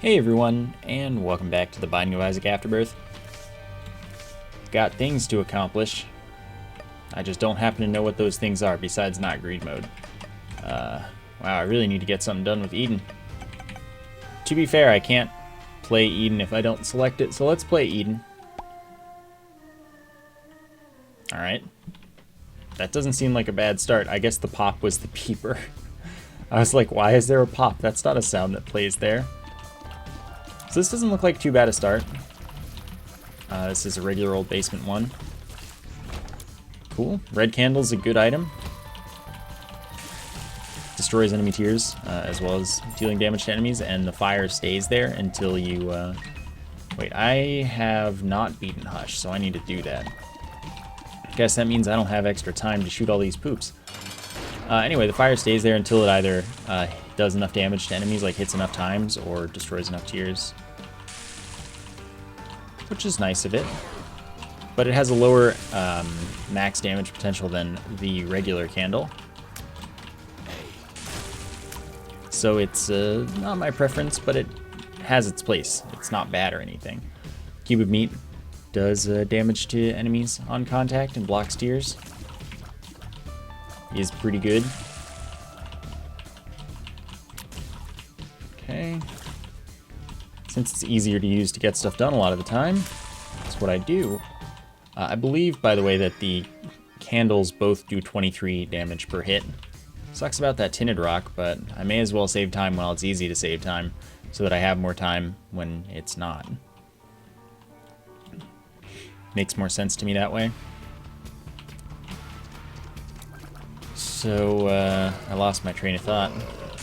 Hey everyone, and welcome back to the Binding of Isaac Afterbirth. Got things to accomplish. I just don't happen to know what those things are, besides not greed mode. Wow, I really need to get something done with Eden. To be fair, I can't play Eden if I don't select it, so let's play Eden. Alright. That doesn't seem like a bad start. I guess the pop was the peeper. I was like, why is there a pop? That's not a sound that plays there. So this doesn't look like too bad a start. This is a regular old basement one. Cool. Red candle's a good item. Destroys enemy tiers, as well as dealing damage to enemies, and the fire stays there until you... Wait, I have not beaten Hush, so I need to do that. Guess that means I don't have extra time to shoot all these poops. Anyway, the fire stays there until it either does enough damage to enemies, like hits enough times, or destroys enough tiers. Which is nice of it. But it has a lower max damage potential than the regular candle. So it's not my preference, but it has its place. It's not bad or anything. Cube of Meat does damage to enemies on contact and blocks tiers. Is pretty good. Okay. Since it's easier to use to get stuff done a lot of the time, that's what I do. I believe, by the way, that the candles both do 23 damage per hit. Sucks about that tinted rock, but I may as well save time while it's easy to save time, so that I have more time when it's not. Makes more sense to me that way. So, I lost my train of thought.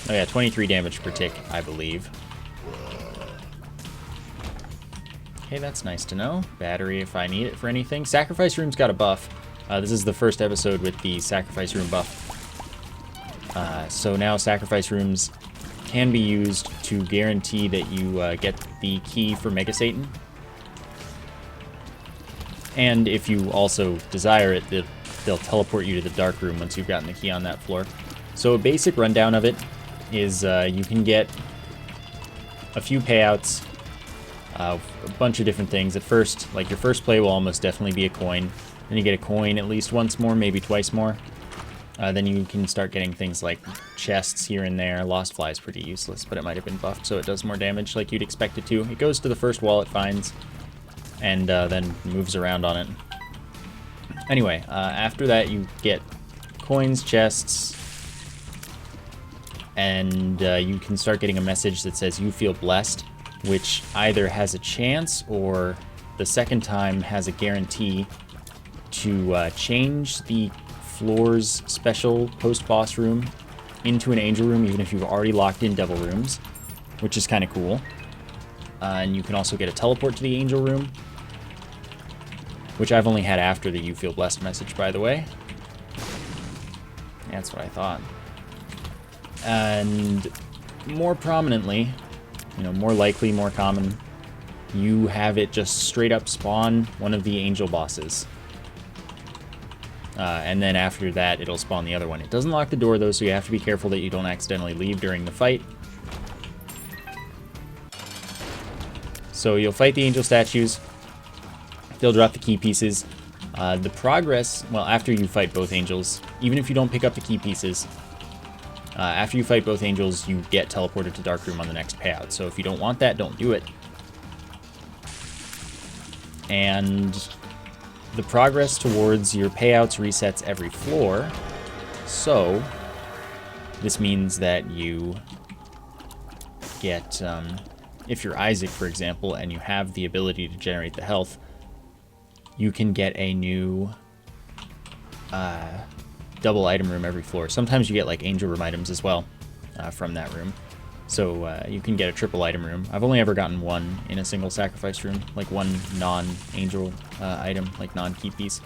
Oh yeah, 23 damage per tick, I believe. Okay, that's nice to know. Battery if I need it for anything. Sacrifice Room's got a buff. This is the first episode with the Sacrifice Room buff. So now Sacrifice Rooms can be used to guarantee that you get the key for Mega Satan. And if you also desire it, they'll teleport you to the dark room once you've gotten the key on that floor. So a basic rundown of it is you can get a few payouts, a bunch of different things. At first, like your first play will almost definitely be a coin. Then you get a coin at least once more, maybe twice more. Then you can start getting things like chests here and there. Lost Fly is pretty useless, but it might have been buffed so it does more damage like you'd expect it to. It goes to the first wall it finds and then moves around on it. Anyway, after that you get coins, chests, and you can start getting a message that says you feel blessed, which either has a chance or the second time has a guarantee to change the floor's special post-boss room into an angel room, even if you've already locked in devil rooms, which is kind of cool. And you can also get a teleport to the angel room, which I've only had after the You Feel Blessed message, by the way. That's what I thought. And more prominently, you know, more likely, more common, you have it just straight up spawn one of the angel bosses. And then after that, it'll spawn the other one. It doesn't lock the door, though, so you have to be careful that you don't accidentally leave during the fight. So you'll fight the angel statues. They'll drop the key pieces. The progress, well, after you fight both angels, even if you don't pick up the key pieces, after you fight both angels, you get teleported to Dark Room on the next payout. So if you don't want that, don't do it. And the progress towards your payouts resets every floor. So this means that you get, if you're Isaac, for example, and you have the ability to generate the health, you can get a new double item room every floor. Sometimes you get like angel room items as well from that room. So you can get a triple item room. I've only ever gotten one in a single sacrifice room, like one non-angel item, like non-key piece.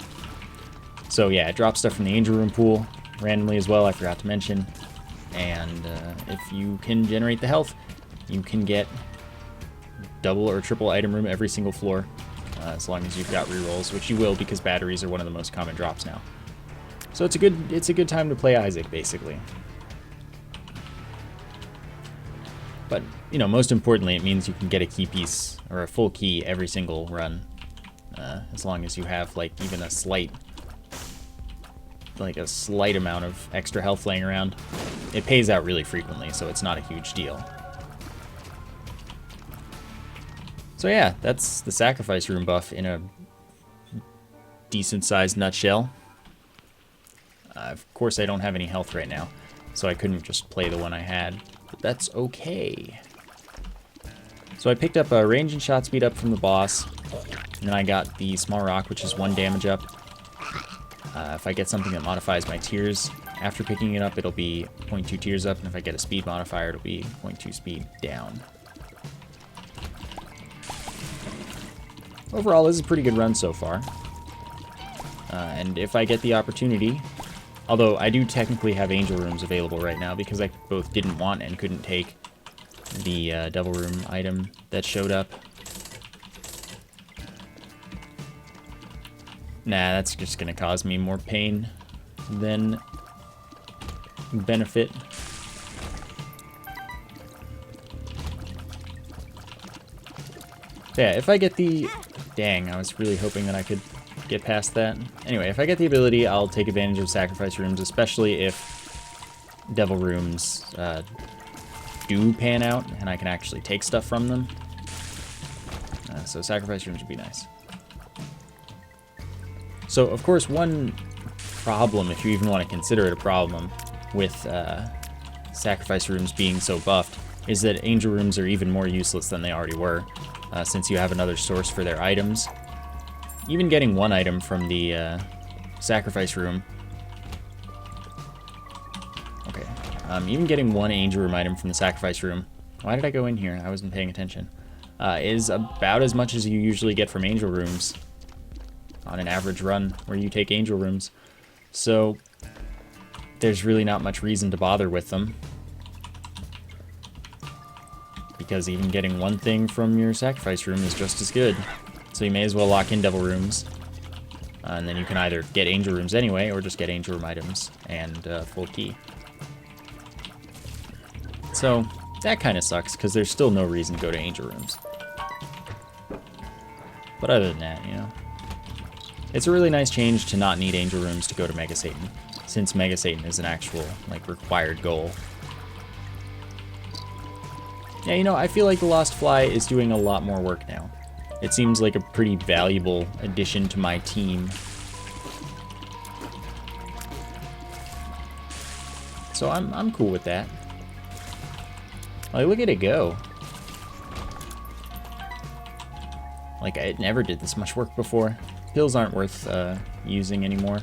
So yeah, it drops stuff from the angel room pool randomly as well, I forgot to mention. And if you can generate the health, you can get double or triple item room every single floor. As long as you've got rerolls, which you will because batteries are one of the most common drops now. So it's a good time to play Isaac, basically. But you know, most importantly, it means you can get a key piece or a full key every single run, as long as you have like even a slight amount of extra health laying around. It pays out really frequently, so it's not a huge deal. So yeah, that's the sacrifice room buff in a decent-sized nutshell. Of course, I don't have any health right now, so I couldn't just play the one I had, but that's okay. So I picked up a range and shot speed up from the boss, and then I got the small rock, which is 1 damage up. If I get something that modifies my tears, after picking it up, it'll be 0.2 tears up, and if I get a speed modifier, it'll be 0.2 speed down. Overall, this is a pretty good run so far. And if I get the opportunity, although I do technically have angel rooms available right now because I both didn't want and couldn't take the devil room item that showed up. Nah, that's just gonna cause me more pain than benefit. Yeah, if I get the... Dang, I was really hoping that I could get past that. Anyway, if I get the ability, I'll take advantage of sacrifice rooms, especially if devil rooms do pan out and I can actually take stuff from them. So sacrifice rooms would be nice. So, of course, one problem, if you even want to consider it a problem, with sacrifice rooms being so buffed, is that angel rooms are even more useless than they already were, since you have another source for their items. Even getting one item from the sacrifice room... Okay. Even getting one angel room item from the sacrifice room... Why did I go in here? I wasn't paying attention. Is about as much as you usually get from angel rooms on an average run where you take angel rooms. So there's really not much reason to bother with them, because even getting one thing from your sacrifice room is just as good. So you may as well lock in devil rooms, and then you can either get angel rooms anyway or just get angel room items and full key. So that kind of sucks because there's still no reason to go to angel rooms. But other than that, you know, it's a really nice change to not need angel rooms to go to Mega Satan, since Mega Satan is an actual, like, required goal. Yeah, you know, I feel like the Lost Fly is doing a lot more work now. It seems like a pretty valuable addition to my team. So I'm cool with that. Like, look at it go. Like, it never did this much work before. Pills aren't worth using anymore.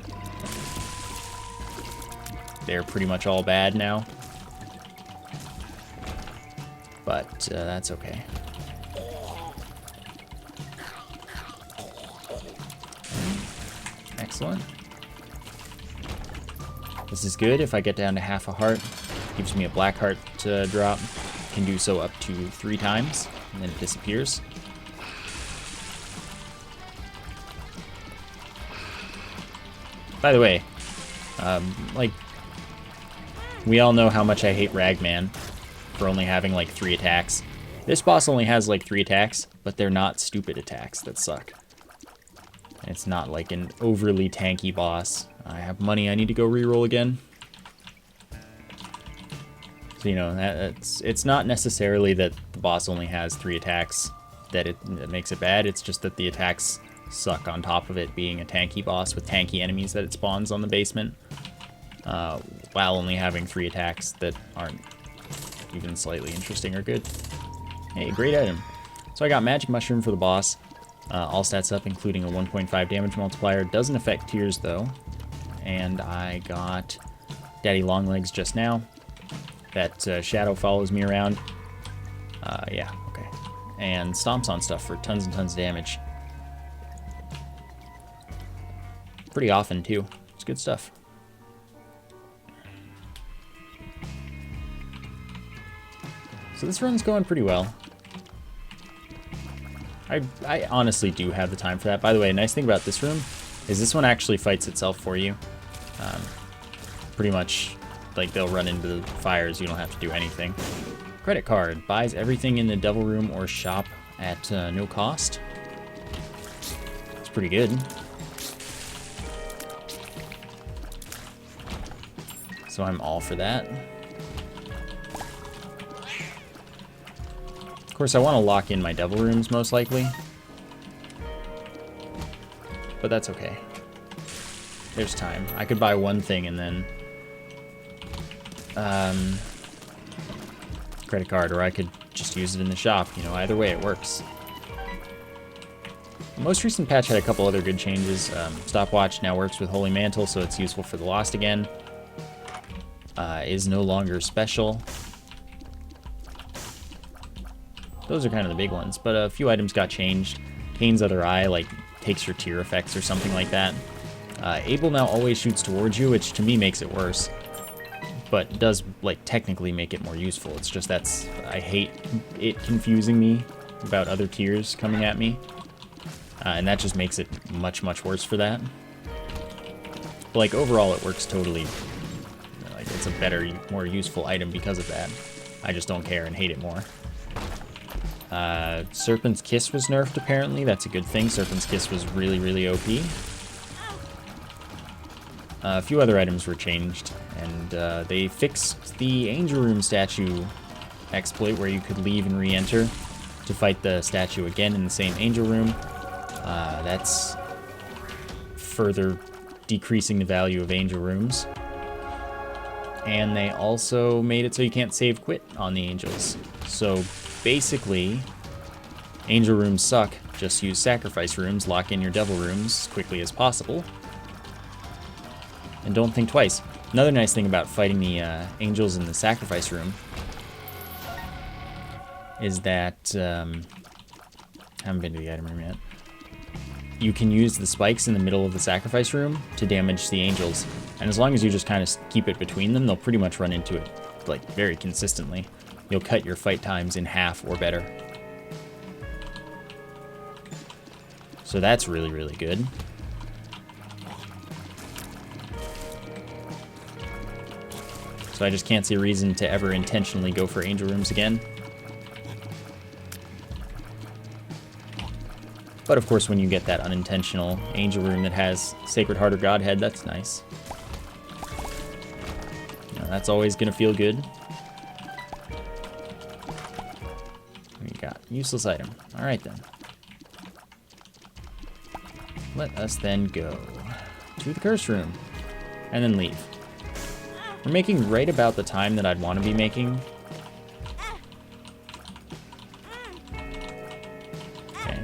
They're pretty much all bad now. But that's okay. Excellent. This is good. If I get down to half a heart, it gives me a black heart to drop. Can do so up to 3 times, and then it disappears. By the way, like, we all know how much I hate Ragman for only having like 3 attacks. This boss only has like 3 attacks, but they're not stupid attacks that suck. It's not like an overly tanky boss. I have money, I need to go reroll again. So, you know, it's not necessarily that the boss only has 3 attacks that makes it bad. It's just that the attacks suck on top of it being a tanky boss with tanky enemies that it spawns on the basement, while only having 3 attacks that aren't even slightly interesting or good. Hey, great item. So I got Magic Mushroom for the boss. All stats up, including a 1.5 damage multiplier. Doesn't affect tears, though. And I got Daddy Longlegs just now. That Shadow follows me around. Yeah, okay. And stomps on stuff for tons and tons of damage. Pretty often, too. It's good stuff. So this run's going pretty well. I honestly do have the time for that. By the way, a nice thing about this room is this one actually fights itself for you. Pretty much, like, they'll run into the fires. You don't have to do anything. Of Credit card. Buys everything in the devil room or shop at no cost. It's pretty good. So I'm all for that. Of course, I want to lock in my devil rooms most likely. But that's okay. There's time. I could buy one thing and then credit card, or I could just use it in the shop. You know, either way it works. The most recent patch had a couple other good changes. Stopwatch now works with Holy Mantle, so it's useful for the Lost again. Is no longer special. Those are kind of the big ones, but a few items got changed. Kane's Other Eye, like, takes your tier effects or something like that. Abel now always shoots towards you, which to me makes it worse, but does, like, technically make it more useful. It's just I hate it confusing me about other tiers coming at me, and that just makes it much, much worse for that. But, like, overall it works totally, like, it's a better, more useful item because of that. I just don't care and hate it more. Serpent's Kiss was nerfed, apparently. That's a good thing. Serpent's Kiss was really, really OP. A few other items were changed, and they fixed the Angel Room statue exploit where you could leave and re-enter to fight the statue again in the same Angel Room. That's further decreasing the value of Angel Rooms. And they also made it so you can't save quit on the Angels. So basically, Angel Rooms suck. Just use Sacrifice Rooms, lock in your Devil Rooms as quickly as possible, and don't think twice. Another nice thing about fighting the Angels in the Sacrifice Room is that, I haven't been to the item room yet, you can use the spikes in the middle of the Sacrifice Room to damage the Angels, and as long as you just kind of keep it between them, they'll pretty much run into it, like, very consistently. You'll cut your fight times in half or better. So that's really, really good. So I just can't see a reason to ever intentionally go for Angel Rooms again. But of course, when you get that unintentional Angel Room that has Sacred Heart or Godhead, that's nice. You know, that's always gonna feel good. We got useless item. All right then. Let us then go to the Curse Room and then leave. We're making right about the time that I'd want to be making. Okay.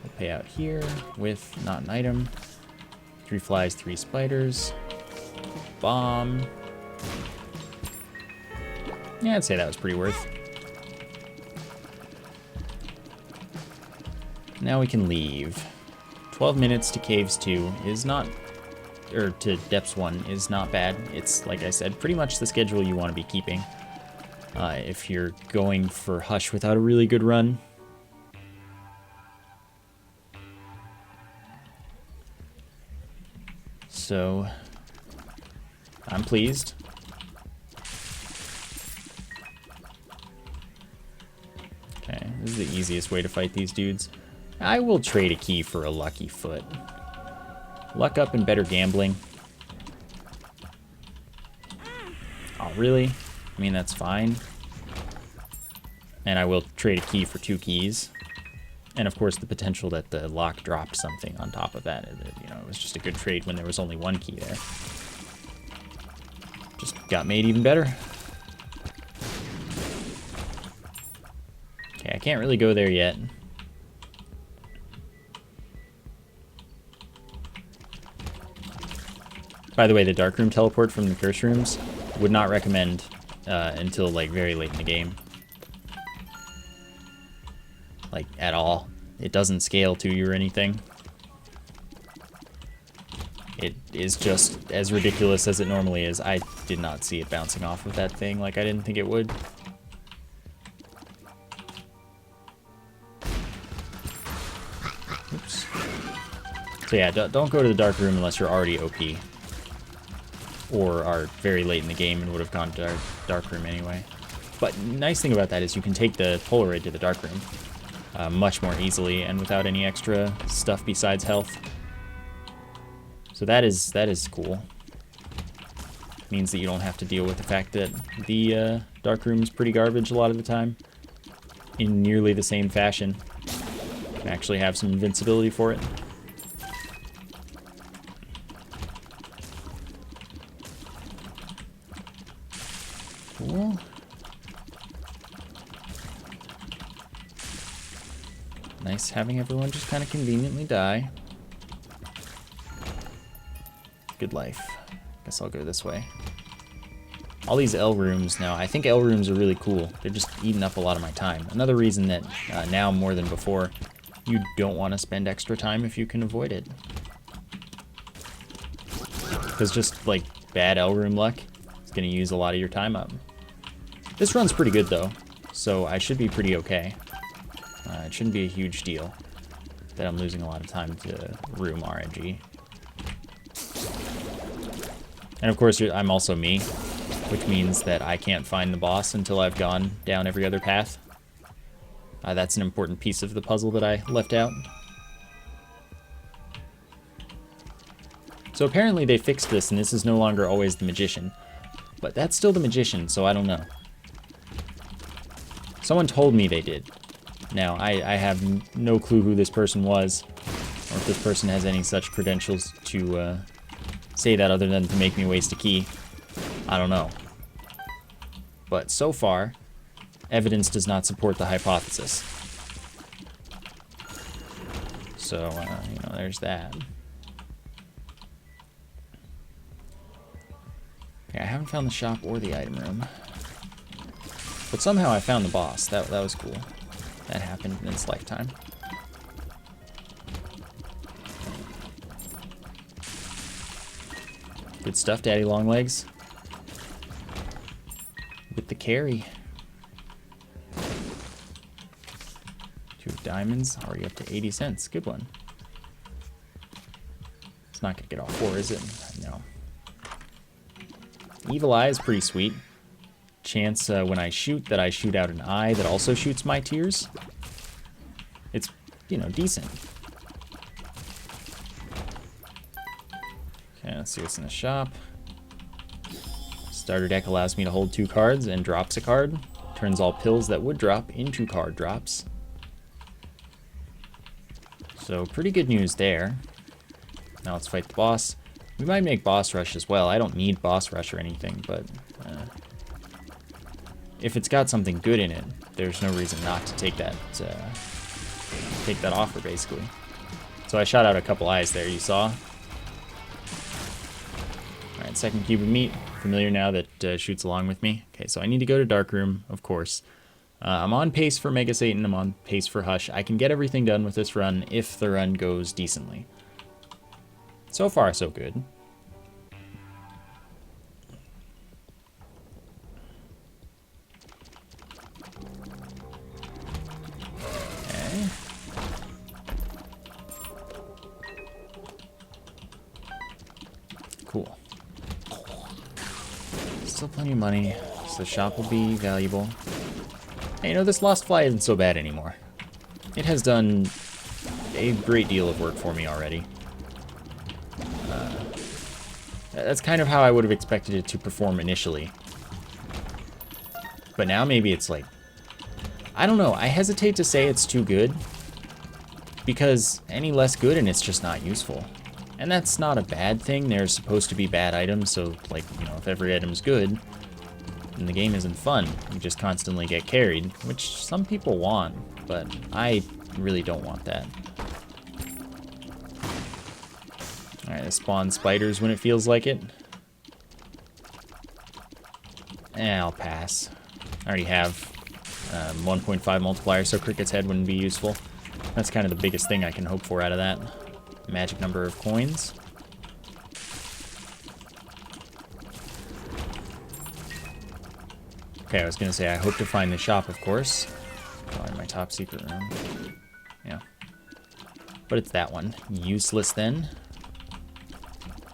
We'll pay out here with not an item. 3 flies, 3 spiders. Bomb. Yeah, I'd say that was pretty worth. Now we can leave. 12 minutes to Caves 2 is not, or to Depths 1 is not bad. It's, like I said, pretty much the schedule you want to be keeping if you're going for Hush without a really good run. So, I'm pleased. Okay, this is the easiest way to fight these dudes. I will trade a key for a lucky foot. Luck up and better gambling. Oh, really? I mean, that's fine. And I will trade a key for 2 keys. And of course, the potential that the lock dropped something on top of that. You know, it was just a good trade when there was only 1 key there. Just got made even better. Okay, I can't really go there yet. By the way, the Dark Room teleport from the Curse Rooms, would not recommend until, like, very late in the game. Like, at all. It doesn't scale to you or anything. It is just as ridiculous as it normally is. I did not see it bouncing off of that thing like I didn't think it would. Oops. So yeah, don't go to the Dark Room unless you're already OP. Or are very late in the game and would have gone to Dark Room anyway. But nice thing about that is you can take the Polaroid to the darkroom much more easily and without any extra stuff besides health. So that is cool. Means that you don't have to deal with the fact that the darkroom is pretty garbage a lot of the time in nearly the same fashion. You can actually have some invincibility for it. Cool. Nice having everyone just kind of conveniently die. Good life. Guess I'll go this way. All these L rooms now, I think L rooms are really cool. They're just eating up a lot of my time. Another reason that now more than before, you don't want to spend extra time if you can avoid it. Because just like bad L room luck is going to use a lot of your time up. This run's pretty good though, so I should be pretty okay. It shouldn't be a huge deal that I'm losing a lot of time to room RNG. And of course, I'm also me, which means that I can't find the boss until I've gone down every other path. That's an important piece of the puzzle that I left out. So apparently they fixed this, and this is no longer always the magician. But that's still the magician, so I don't know. Someone told me they did. Now, I have no clue who this person was, or if this person has any such credentials to say that other than to make me waste a key. I don't know. But so far, evidence does not support the hypothesis. So, you know, there's that. Okay, I haven't found the shop or the item room. But somehow I found the boss. That was cool. That happened in its lifetime. Good stuff, Daddy Longlegs. With the carry. 2 diamonds, already up to 80 cents. Good one. It's not gonna get all 4, is it? No. Evil Eye is pretty sweet. Chance when I shoot that I shoot out an eye that also shoots my tears. It's, you know, decent. Okay, let's see what's in the shop. Starter deck allows me to hold 2 cards and drops a card. Turns all pills that would drop into card drops. So pretty good news there. Now let's fight the boss. We might make boss rush as well. I don't need boss rush or anything, but if it's got something good in it, there's no reason not to take that offer, basically. So I shot out a couple eyes there, you saw. Alright, second cube of meat. Familiar now that shoots along with me. Okay, so I need to go to Darkroom, of course. I'm on pace for Mega Satan, I'm on pace for Hush. I can get everything done with this run if the run goes decently. So far, so good. Okay. Cool. Still plenty of money, so the shop will be valuable. Hey, you know, this Lost Fly isn't so bad anymore. It has done a great deal of work for me already. That's kind of how I would have expected it to perform initially. But now maybe it's like... I don't know, I hesitate to say it's too good. Because any less good and it's just not useful. And that's not a bad thing, there's supposed to be bad items, so like, you know, if every item's good, then the game isn't fun. You just constantly get carried, which some people want, but I really don't want that. Alright, let's spawn spiders when it feels like it. I'll pass. I already have 1.5 multiplier, so Cricket's Head wouldn't be useful. That's kind of the biggest thing I can hope for out of that. Magic number of coins. Okay, I was gonna say I hope to find the shop, of course. Probably my top secret room. Yeah. But it's that one. Useless then.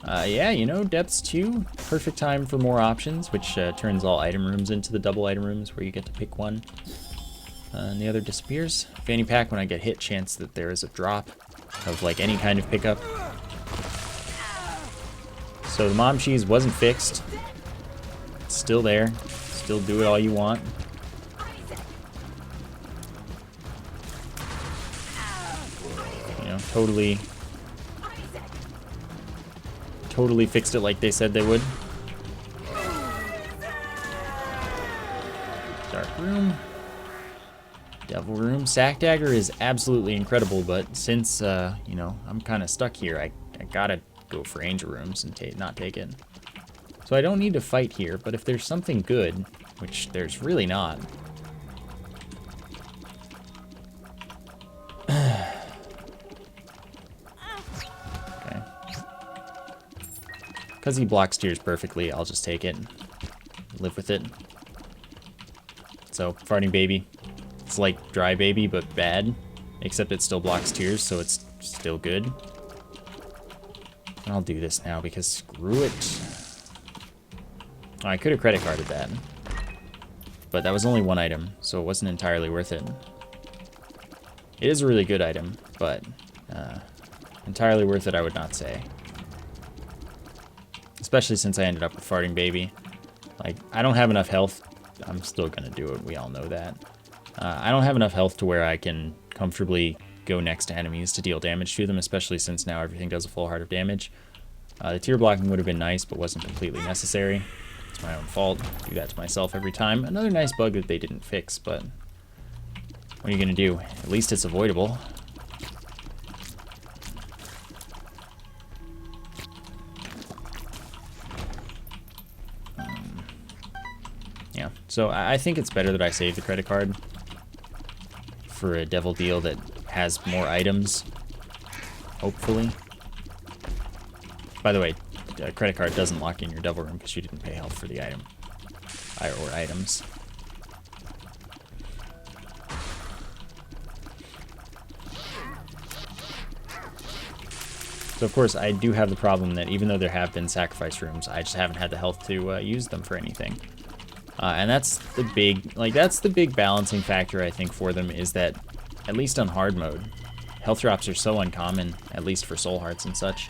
Yeah, you know, depths 2, perfect time for more options, which turns all item rooms into the double item rooms where you get to pick one. And the other disappears. Fanny pack, when I get hit, chance that there is a drop of like any kind of pickup. So the mom cheese wasn't fixed. It's still there. Still do it all you want. You know, totally fixed it like they said they would. Dark room. Devil room. Sack dagger is absolutely incredible, but since, you know, I'm kind of stuck here, I gotta go for angel rooms and not take it. So I don't need to fight here, but if there's something good, which there's really not. Okay. Because he blocks tears perfectly, I'll just take it and live with it. So, farting baby. It's like dry baby, but bad. Except it still blocks tears, so it's still good. And I'll do this now, because screw it. Oh, I could have credit carded that. But that was only one item, so it wasn't entirely worth it. It is a really good item, but entirely worth it, I would not say. Especially since I ended up with farting baby. Like, I don't have enough health. I'm still gonna do it, we all know that. I don't have enough health to where I can comfortably go next to enemies to deal damage to them, especially since now everything does a full heart of damage. The tier blocking would have been nice, but wasn't completely necessary. It's my own fault. Do that to myself every time. Another nice bug that they didn't fix, but what are you gonna do? At least it's avoidable. Yeah, so I think it's better that I save the credit card for a devil deal that has more items, hopefully. By the way, a credit card doesn't lock in your devil room because you didn't pay health for the item, or items. So of course, I do have the problem that even though there have been sacrifice rooms, I just haven't had the health to use them for anything. And that's the big balancing factor, I think, for them, is that, at least on hard mode, health drops are so uncommon, at least for soul hearts and such.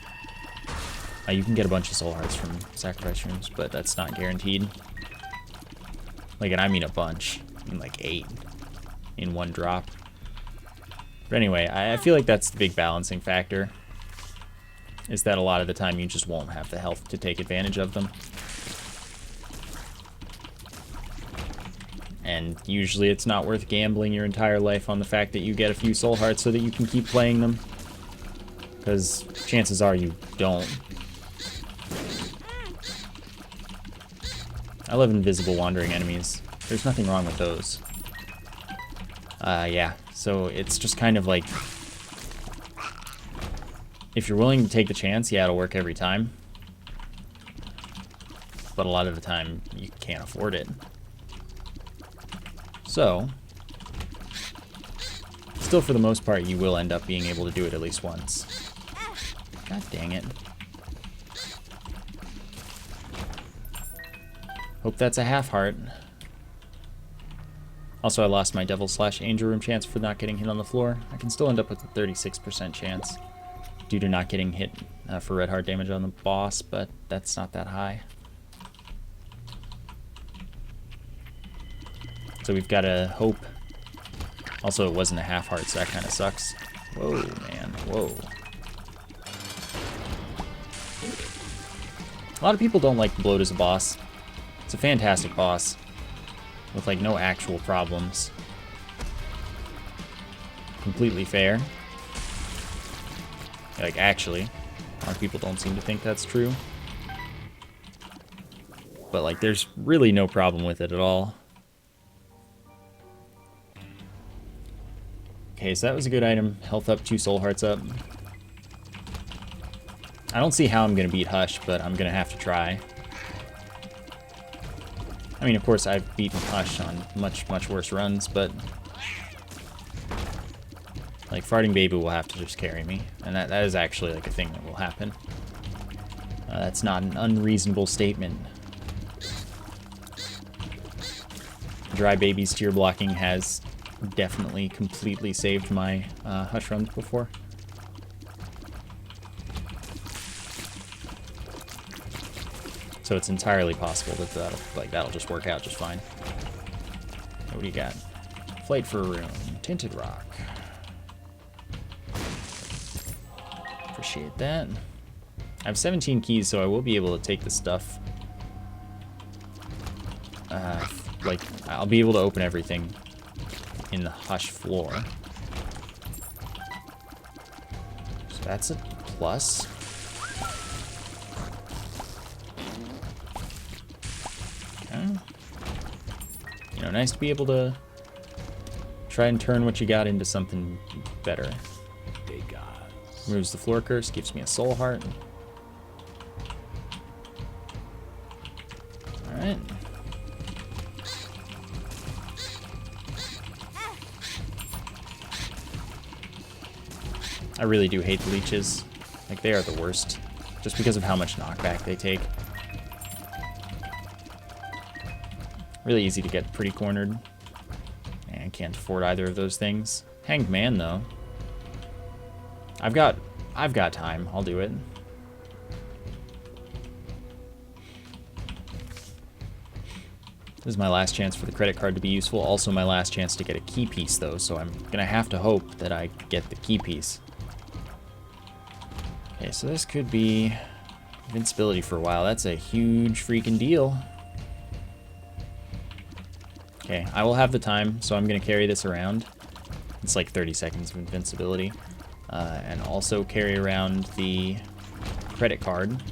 You can get a bunch of soul hearts from sacrifice rooms, but that's not guaranteed. Like, and I mean a bunch. I mean like 8 in one drop. But anyway, I feel like that's the big balancing factor, is that a lot of the time you just won't have the health to take advantage of them. And usually it's not worth gambling your entire life on the fact that you get a few soul hearts so that you can keep playing them. Because chances are you don't. I love invisible wandering enemies. There's nothing wrong with those. Yeah, so it's just kind of like, if you're willing to take the chance, yeah, it'll work every time. But a lot of the time, you can't afford it. So, still for the most part, you will end up being able to do it at least once. God dang it. Hope that's a half heart. Also, I lost my devil/angel room chance for not getting hit on the floor. I can still end up with a 36% chance due to not getting hit for red heart damage on the boss, but that's not that high. So we've got to hope. Also, it wasn't a half heart, so that kind of sucks. Whoa, man, whoa. A lot of people don't like Bloat as a boss. It's a fantastic boss with like no actual problems. Completely fair. Like, actually, a lot of people don't seem to think that's true. But like, there's really no problem with it at all. Okay, so that was a good item. Health up, 2 soul hearts up. I don't see how I'm going to beat Hush, but I'm going to have to try. I mean, of course, I've beaten Hush on much, much worse runs, but like, Farting Baby will have to just carry me, and that is actually like a thing that will happen. That's not an unreasonable statement. Dry Baby's tier blocking has definitely completely saved my Hush runs before. So it's entirely possible that that'll just work out just fine. What do you got? Flight for a room. Tinted rock. Appreciate that. I have 17 keys, so I will be able to take the stuff. I'll be able to open everything in the Hush floor. So that's a plus. Okay. You know, nice to be able to try and turn what you got into something better. Removes the floor curse, gives me a soul heart. Alright. I really do hate the leeches. Like, they are the worst. Just because of how much knockback they take. Really easy to get pretty cornered. And can't afford either of those things. Hanged Man, though. I've got time. I'll do it. This is my last chance for the credit card to be useful. Also my last chance to get a key piece, though, so I'm gonna have to hope that I get the key piece. Okay, so this could be invincibility for a while. That's a huge freaking deal. Okay, I will have the time, so I'm gonna carry this around. It's like 30 seconds of invincibility. And also carry around the credit card.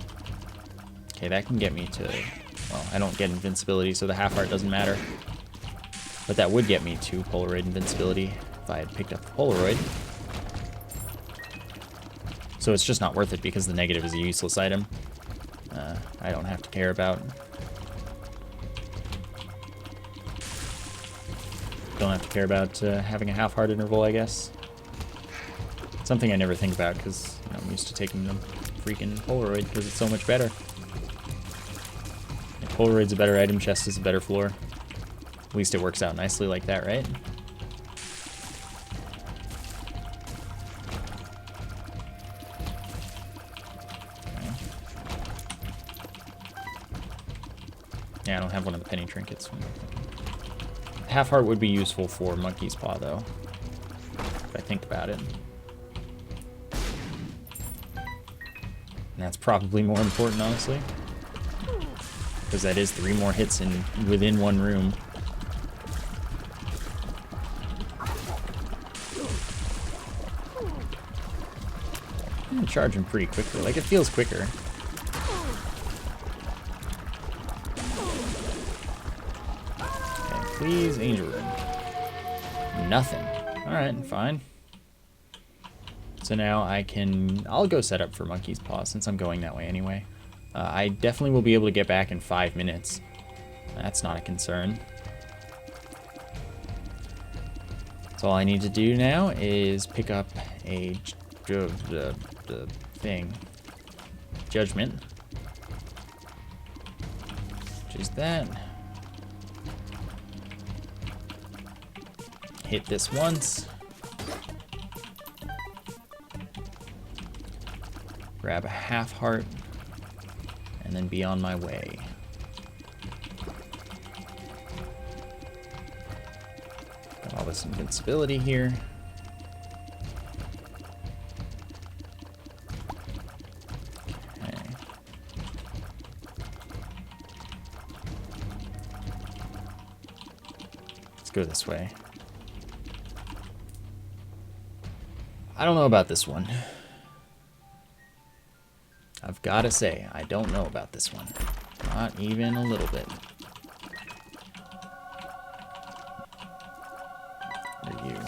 Okay, that can get me to... Well, I don't get invincibility, so the half heart doesn't matter. But that would get me to Polaroid invincibility if I had picked up the Polaroid. So it's just not worth it because the negative is a useless item. I don't have to care about. Don't have to care about having a half heart interval, I guess. Something I never think about because I'm used to taking the freaking Polaroid because it's so much better. If Polaroid's a better item, chest is a better floor. At least it works out nicely like that, right? Okay. Yeah, I don't have one of the penny trinkets. Half heart would be useful for Monkey's Paw, though, if I think about it. And that's probably more important, honestly. Because that is 3 more hits within one room. I'm gonna charge him pretty quickly. Like, it feels quicker. Okay, please, Angel Room. Nothing. Alright, fine. So now I'll go set up for Monkey's Paw since I'm going that way anyway. I definitely will be able to get back in 5 minutes. That's not a concern. So all I need to do now is pick up a the thing. Judgment. Which is that. Hit this once. Grab a half heart, and then be on my way. Got all this invincibility here. Okay. Let's go this way. I don't know about this one. I've got to say, I don't know about this one. Not even a little bit. What are you?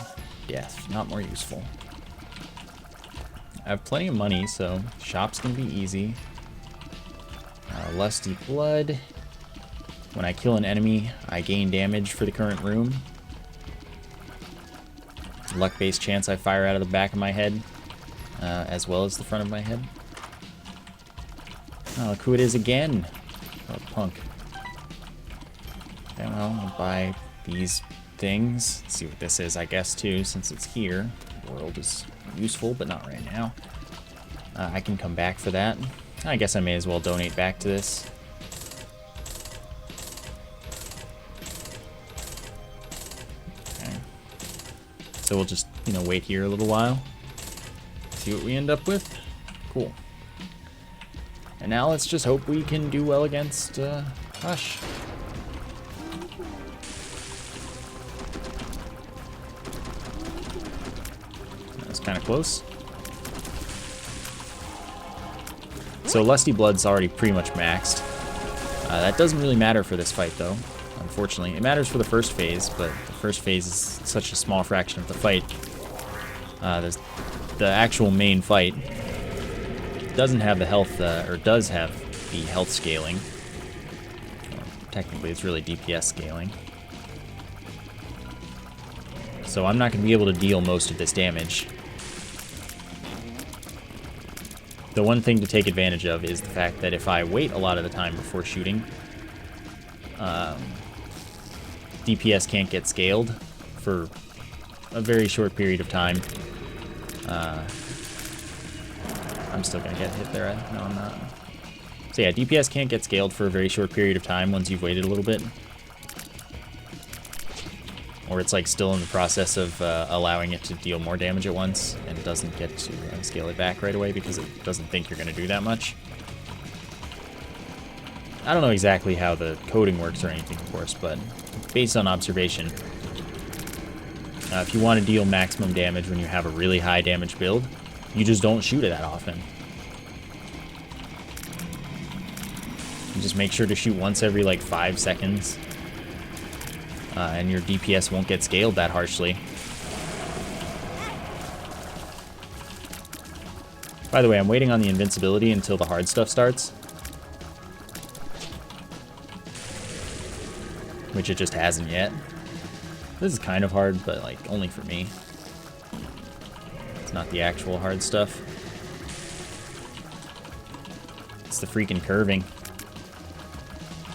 Yes, not more useful. I have plenty of money, so shops can be easy. Lusty Blood. When I kill an enemy, I gain damage for the current room. Luck-based chance I fire out of the back of my head, as well as the front of my head. Oh, look who it is again. Oh, punk. Okay, well, I'll buy these things. Let's see what this is, I guess, too, since it's here. The world is useful, but not right now. I can come back for that. I guess I may as well donate back to this. Okay. So we'll just, you know, wait here a little while. See what we end up with. Cool. And now let's just hope we can do well against Hush. That was kind of close. So Lusty Blood's already pretty much maxed. That doesn't really matter for this fight, though, unfortunately. It matters for the first phase, but the first phase is such a small fraction of the fight. The actual main fight doesn't have the health, or does have the health scaling. Well, technically, it's really DPS scaling. So I'm not going to be able to deal most of this damage. The one thing to take advantage of is the fact that if I wait a lot of the time before shooting, DPS can't get scaled for a very short period of time. I'm still gonna get hit there. No, I'm not. So yeah, DPS can't get scaled for a very short period of time once you've waited a little bit. Or it's like still in the process of allowing it to deal more damage at once, and it doesn't get to scale it back right away because it doesn't think you're gonna do that much. I don't know exactly how the coding works or anything, of course, but based on observation, if you want to deal maximum damage when you have a really high damage build, you just don't shoot it that often. You just make sure to shoot once every like 5 seconds, and your DPS won't get scaled that harshly. By the way, I'm waiting on the invincibility until the hard stuff starts, which it just hasn't yet. This is kind of hard, but like only for me. It's not the actual hard stuff. It's the freaking curving.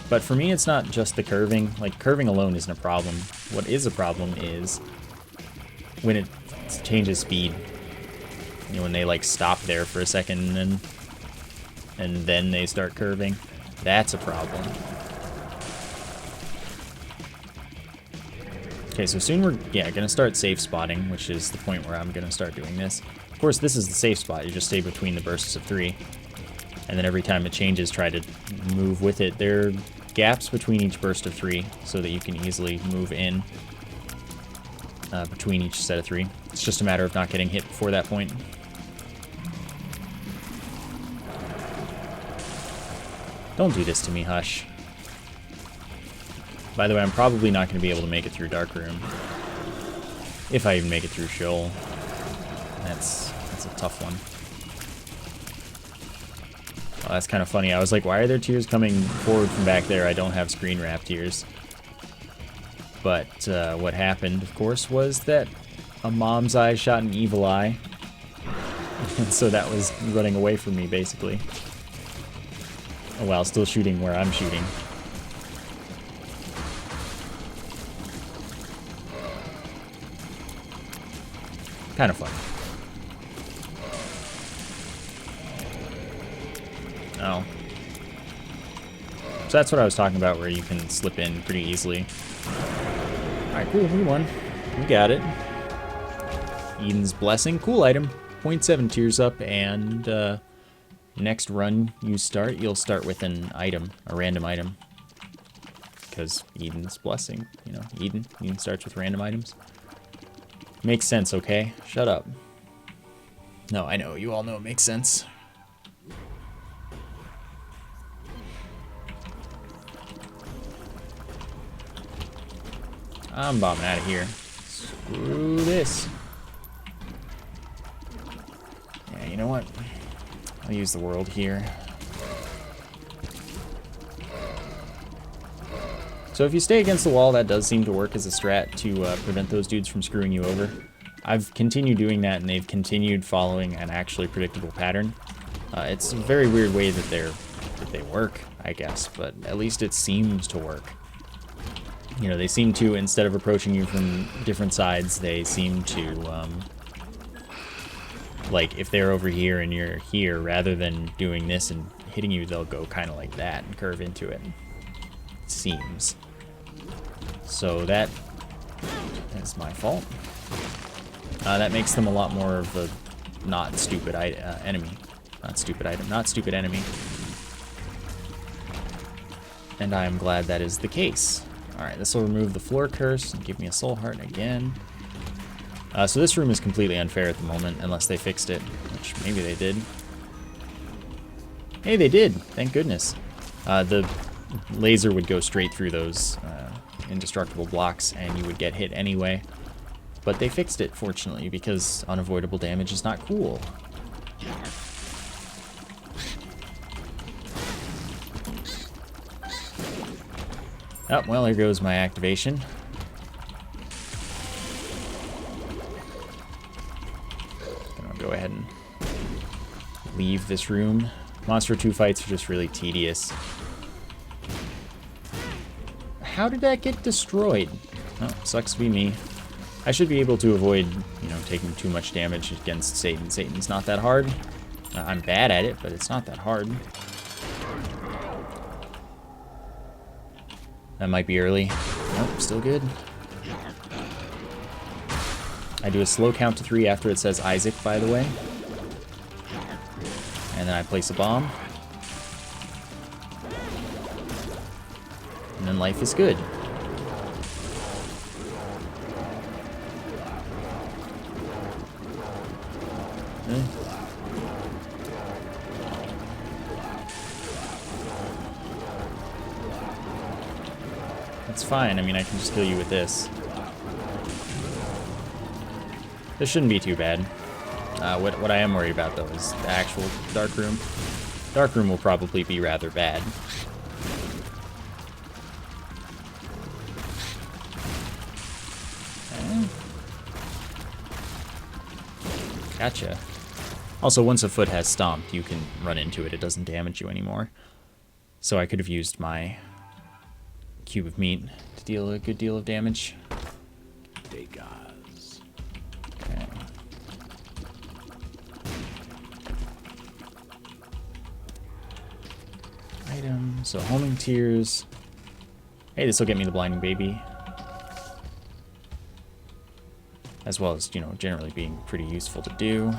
But for me, it's not just the curving. Like, curving alone isn't a problem. What is a problem is when it changes speed. You know, when they like stop there for a second and then they start curving. That's a problem. Okay, so soon we're, gonna start safe spotting, which is the point where I'm gonna start doing this. Of course, this is the safe spot. You just stay between the bursts of 3. And then every time it changes, try to move with it. There are gaps between each burst of 3 so that you can easily move in between each set of 3. It's just a matter of not getting hit before that point. Don't do this to me, Hush. By the way, I'm probably not going to be able to make it through Dark Room. If I even make it through Shoal. That's a tough one. Oh, that's kind of funny. I was like, why are there tears coming forward from back there? I don't have screen wrap tears. But what happened, of course, was that a mom's eye shot an evil eye. And so that was running away from me, basically. While still shooting where I'm shooting. Kind of fun. Oh. So that's what I was talking about, where you can slip in pretty easily. Alright, cool, we won. We got it. Eden's Blessing, cool item. 0.7 tears up, and next run you start, you'll start with an item, a random item. Because Eden's Blessing, you know, Eden starts with random items. Makes sense, okay? Shut up. No, I know, you all know it makes sense. I'm bombing out of here. Screw this. Yeah, you know what? I'll use the world here. So if you stay against the wall, that does seem to work as a strat to prevent those dudes from screwing you over. I've continued doing that, and they've continued following an actually predictable pattern. It's a very weird way that they're that they work, I guess, but at least it seems to work. You know, they seem to, instead of approaching you from different sides, they seem to, like, if they're over here and you're here, rather than doing this and hitting you, they'll go kind of like that and curve into it. It seems. So that is my fault. That makes them a lot more of a not stupid enemy. Not stupid item, not stupid enemy. And I am glad that is the case. Alright, this will remove the floor curse and give me a soul heart again. So this room is completely unfair at the moment, unless they fixed it, which maybe they did. Hey, they did! Thank goodness. The laser would go straight through those indestructible blocks, and you would get hit anyway. But they fixed it, fortunately, because unavoidable damage is not cool. Oh, well, here goes my activation. Gonna go ahead and leave this room. Monster 2 fights are just really tedious. How did that get destroyed? Oh, sucks to be me. I should be able to avoid, you know, taking too much damage against Satan. Satan's not that hard. I'm bad at it, but it's not that hard. That might be early. Nope, still good. I do a slow count to 3 after it says Isaac, by the way. And then I place a bomb. And then life is good. That's fine. I mean, I can just kill you with this. This shouldn't be too bad. What I am worried about, though, is the actual Dark Room. Dark Room will probably be rather bad. Okay. Gotcha. Also, once a foot has stomped, you can run into it. It doesn't damage you anymore. So I could have used my cube of meat to deal a good deal of damage. Okay. Item. So homing tears. Hey, this will get me the blinding baby. As well as, you know, generally being pretty useful to do.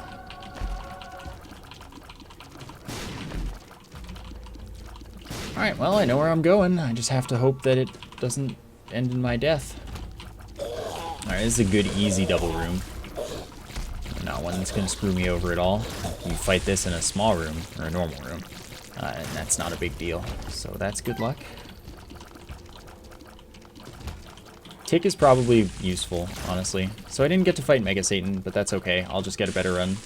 Alright, well, I know where I'm going. I just have to hope that it doesn't end in my death. Alright, this is a good, easy double room. Not one that's going to screw me over at all. You fight this in a small room, or a normal room, and that's not a big deal. So that's good luck. Tick is probably useful, honestly. So I didn't get to fight Mega Satan, but that's okay. I'll just get a better run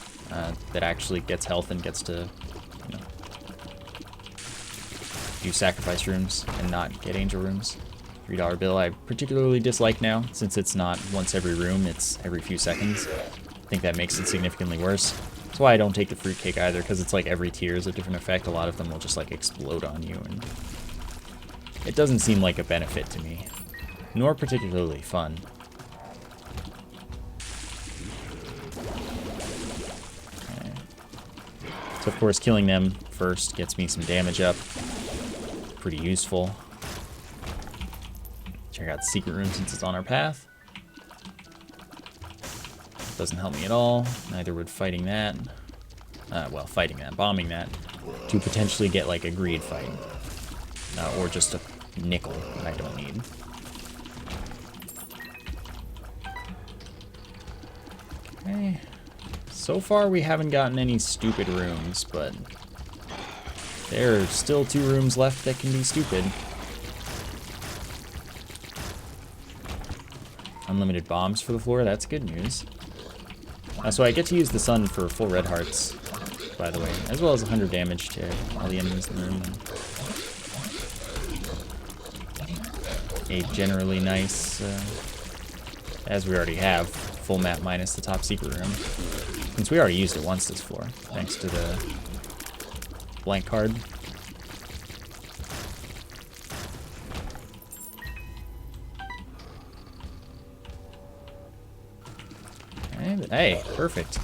that actually gets health and gets to, you know, do sacrifice rooms and not get angel rooms. $3 bill I particularly dislike now, since it's not once every room, it's every few seconds. I think that makes it significantly worse. That's why I don't take the fruitcake either, because it's like every tier is a different effect. A lot of them will just like explode on you, and it doesn't seem like a benefit to me, nor particularly fun. Okay. So of course killing them first gets me some damage up. Pretty useful. Check out the secret room since it's on our path. Doesn't help me at all. Neither would fighting that. Well, fighting that, bombing that, to potentially get like a greed fight. Or just a nickel that I don't need. Okay. So far we haven't gotten any stupid rooms, but there are still 2 rooms left that can be stupid. Unlimited bombs for the floor, that's good news. So I get to use the sun for full red hearts, by the way, as well as 100 damage to all the enemies in the room. A generally nice, as we already have, full map minus the top secret room. Since we already used it once this floor, thanks to the blank card. Hey, perfect.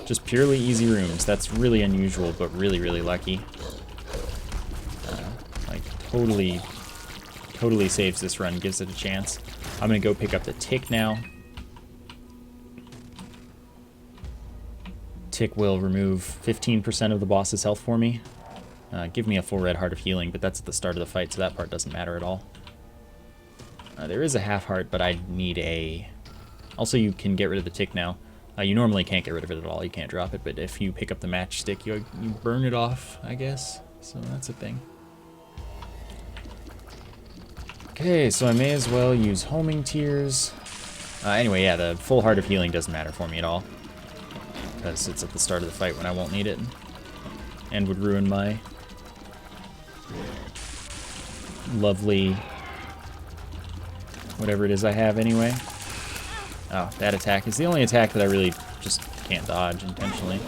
Just purely easy rooms. That's really unusual, but really, really lucky. Like, totally saves this run, gives it a chance. I'm gonna go pick up the tick now. Tick will remove 15% of the boss's health for me. Give me a full red heart of healing, but that's at the start of the fight, so that part doesn't matter at all. There is a half heart, but I need a... Also, you can get rid of the tick now. You normally can't get rid of it at all. You can't drop it, but if you pick up the matchstick, you burn it off, I guess. So that's a thing. Okay, so I may as well use homing tears. Anyway, yeah, the full heart of healing doesn't matter for me at all, because it's at the start of the fight when I won't need it, and would ruin my lovely whatever it is I have anyway. Oh, that attack is the only attack that I really just can't dodge intentionally.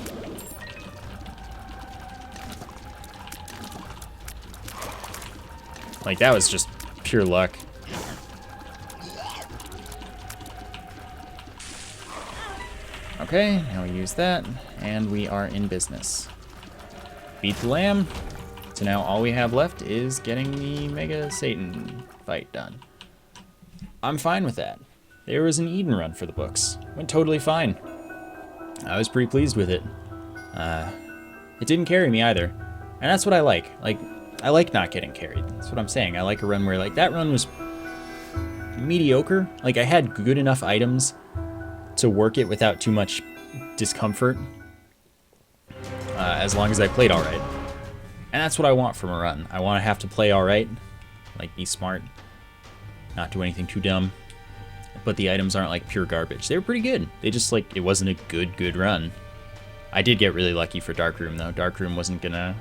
Like, that was just pure luck. Okay, now we use that, and we are in business. Beat the lamb. So now all we have left is getting the Mega Satan fight done. I'm fine with that. There was an Eden run for the books. Went totally fine. I was pretty pleased with it. It didn't carry me either. And that's what I like. Like, I like not getting carried. That's what I'm saying. I like a run where, like, that run was mediocre. Like, I had good enough items to work it without too much discomfort. As long as I played alright. And that's what I want from a run. I want to have to play alright. Like, be smart. Not do anything too dumb. But the items aren't, like, pure garbage. They were pretty good. They just, like, it wasn't a good run. I did get really lucky for Darkroom, though. Darkroom wasn't gonna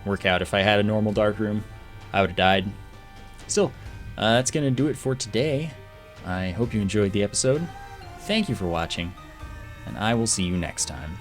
work out. If I had a normal Darkroom, I would have died. Still, that's gonna do it for today. I hope you enjoyed the episode. Thank you for watching, and I will see you next time.